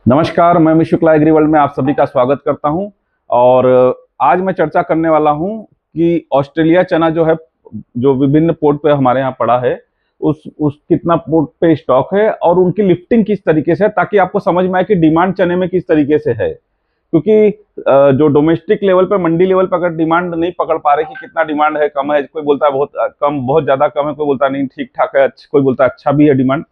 नमस्कार, मैं Amit Shukla agree world में आप सभी का स्वागत करता हूं। और आज मैं चर्चा करने वाला हूं कि ऑस्ट्रेलिया चना जो है, जो विभिन्न पोर्ट पे हमारे यहाँ पड़ा है, उस कितना पोर्ट पे स्टॉक है और उनकी लिफ्टिंग किस तरीके से है, ताकि आपको समझ में आए कि डिमांड चने में किस तरीके से है। क्योंकि जो डोमेस्टिक लेवल पे, मंडी लेवल पे अगर डिमांड नहीं पकड़ पा रहे कि कितना डिमांड है, कम है, कोई बोलता है बहुत कम, बहुत ज्यादा कम है, कोई बोलता है नहीं ठीक ठाक है, कोई बोलता है अच्छा भी है डिमांड।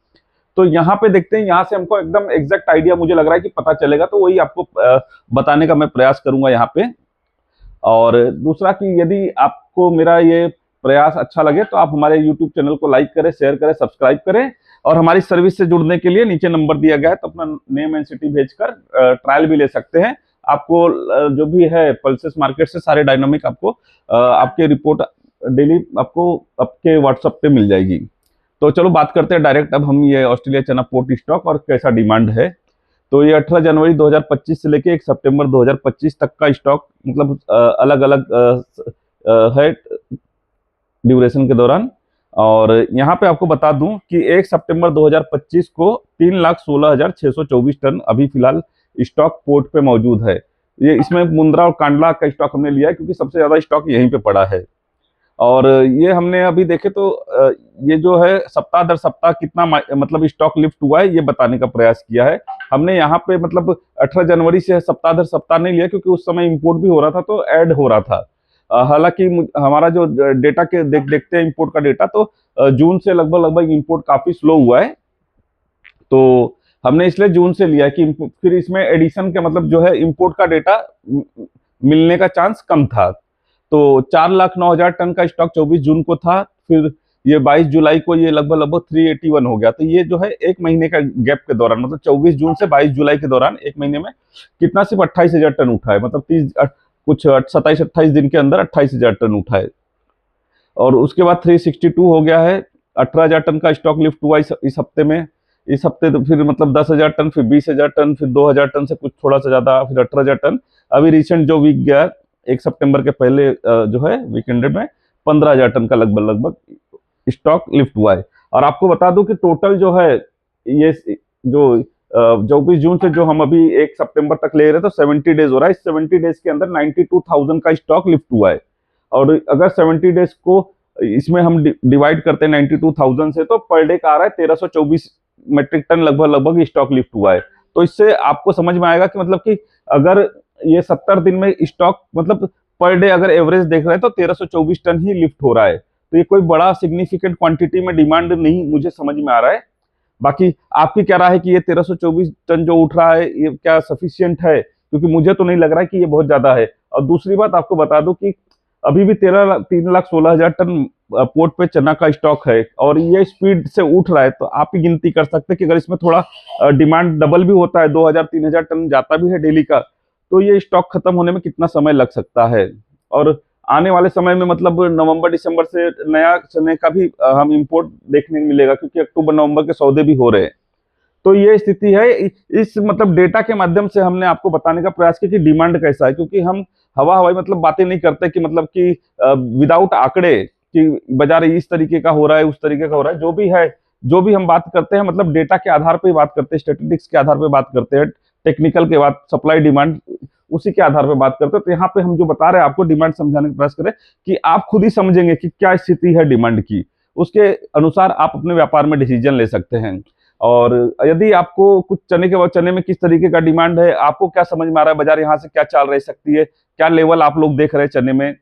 तो यहाँ पे देखते हैं, यहाँ से हमको एकदम एग्जैक्ट आइडिया मुझे लग रहा है कि पता चलेगा, तो वही आपको बताने का मैं प्रयास करूंगा यहाँ पे। और दूसरा कि यदि आपको मेरा ये प्रयास अच्छा लगे तो आप हमारे यूट्यूब चैनल को लाइक करें, शेयर करें, सब्सक्राइब करें। और हमारी सर्विस से जुड़ने के लिए नीचे नंबर दिया गया है, तो अपना नेम एंड सिटी भेजकर ट्रायल भी ले सकते हैं। आपको जो भी है पल्सेस मार्केट से सारे डायनामिक आपको आपके रिपोर्ट डेली आपको आपके व्हाट्सएप पे मिल जाएगी। तो चलो बात करते हैं डायरेक्ट अब हम ये ऑस्ट्रेलिया चना पोर्ट स्टॉक और कैसा डिमांड है। तो ये 18 जनवरी 2025 से लेके 1 सितंबर 2025 तक का स्टॉक, मतलब अलग अलग है ड्यूरेशन के दौरान। और यहाँ पे आपको बता दूं कि 1 सितंबर 2025 को 3,16,624 टन अभी फिलहाल स्टॉक पोर्ट पे मौजूद है। ये इसमें मुंद्रा और कांडला का स्टॉक हमने लिया है, क्योंकि सबसे ज्यादा स्टॉक यहीं पे पड़ा है। और ये हमने अभी देखे तो ये जो है सप्ताह दर सप्ताह कितना मतलब स्टॉक लिफ्ट हुआ है, ये बताने का प्रयास किया है हमने यहाँ पे। मतलब 18 जनवरी से सप्ताह दर सप्ताह नहीं लिया, क्योंकि उस समय इंपोर्ट भी हो रहा था तो ऐड हो रहा था। हालांकि हमारा जो डेटा के देखते हैं इंपोर्ट का डेटा, तो जून से लगभग लगभग इंपोर्ट काफी स्लो हुआ है। तो हमने इसलिए जून से लिया कि फिर इसमें एडिशन के मतलब जो है इंपोर्ट का डेटा मिलने का चांस कम था। तो 4,09,000 टन का स्टॉक 24 जून को था। फिर ये 22 जुलाई को ये लगभग लगभग 381 हो गया। तो ये जो है एक महीने का गैप के दौरान, मतलब 24 जून से 22 जुलाई के दौरान एक महीने में कितना, सिर्फ 28,000 टन उठा है। मतलब 30 कुछ 27-28 दिन के अंदर 28,000 टन उठा है। और उसके बाद 362 हो गया है। 18,000 टन का स्टॉक लिफ्ट हुआ इस हफ्ते में। इस हफ्ते तो फिर मतलब 10,000 टन, फिर 20,000 टन, फिर 2,000 टन से कुछ थोड़ा सा ज्यादा, फिर 18,000 टन। अभी रिसेंट जो वीक गया 1 सितंबर के पहले जो है वीकेंड में 15,000 टन का लगभग लगभग स्टॉक लिफ्ट हुआ है। और आपको बता दूं कि टोटल जो है ये जो 24 जून से जो हम अभी 1 सितंबर तक ले रहे तो 70 डेज हो रहा है। इस 70 डेज के अंदर 92,000 का स्टॉक लिफ्ट हुआ है। और अगर 70 डेज को इसमें हम डिवाइड करते हैं 92,000 से, तो पर डे का आ रहा है 1324 मेट्रिक टन लगभग लगभग स्टॉक लिफ्ट हुआ है। तो इससे आपको समझ में आएगा कि मतलब कि अगर ये 70 दिन में स्टॉक, मतलब पर डे अगर एवरेज देख रहे हैं तो 1324 टन ही लिफ्ट हो रहा है। तो ये कोई बड़ा सिग्निफिकेंट क्वांटिटी में डिमांड नहीं मुझे समझ में आ रहा है। बाकी आपकी क्या राय है कि ये 1324 टन जो उठ रहा है ये क्या सफिशियंट है? क्योंकि मुझे तो नहीं लग रहा है कि ये बहुत ज्यादा है। और दूसरी बात आपको बता दूं कि अभी भी 3,16,000 टन पोर्ट पे चना का स्टॉक है और ये स्पीड से उठ रहा है। तो आप ही गिनती कर सकते हैं कि अगर इसमें थोड़ा डिमांड डबल भी होता है, 2,000-3,000 टन जाता भी है डेली का, तो ये स्टॉक खत्म होने में कितना समय लग सकता है। और आने वाले समय में मतलब नवंबर दिसंबर से नया चने का भी हम इंपोर्ट देखने को मिलेगा, क्योंकि अक्टूबर नवंबर के सौदे भी हो रहे हैं। तो ये स्थिति है। इस मतलब डेटा के माध्यम से हमने आपको बताने का प्रयास किया कि डिमांड कैसा है, क्योंकि हम हवा हवाई मतलब बातें नहीं करते कि मतलब कि विदाउट आंकड़े कि बाजार इस तरीके का हो रहा है, उस तरीके का हो रहा है। जो भी है, जो भी हम बात करते हैं, मतलब डेटा के आधार पर बात करते हैं, स्टेटिस्टिक्स के आधार पर बात करते हैं, टेक्निकल के बाद सप्लाई डिमांड उसी के आधार पर बात करते हैं। तो यहाँ पे हम जो बता रहे हैं आपको डिमांड समझाने का प्रयास करें कि आप खुद ही समझेंगे कि क्या स्थिति है डिमांड की, उसके अनुसार आप अपने व्यापार में डिसीजन ले सकते हैं। और यदि आपको कुछ चने में किस तरीके का डिमांड है, आपको क्या समझ में आ रहा है, बाजार यहाँ से क्या चाल रह सकती है, क्या लेवल आप लोग देख रहे हैं चने में,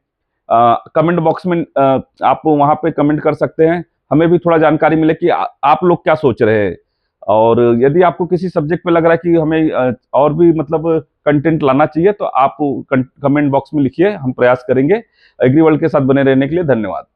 कमेंट बॉक्स में आप वहां पे कमेंट कर सकते हैं। हमें भी थोड़ा जानकारी मिले कि आप लोग क्या सोच रहे हैं। और यदि आपको किसी सब्जेक्ट पे लग रहा है कि हमें और भी मतलब कंटेंट लाना चाहिए, तो आप कमेंट बॉक्स में लिखिए, हम प्रयास करेंगे। एग्री वर्ल्ड के साथ बने रहने के लिए धन्यवाद।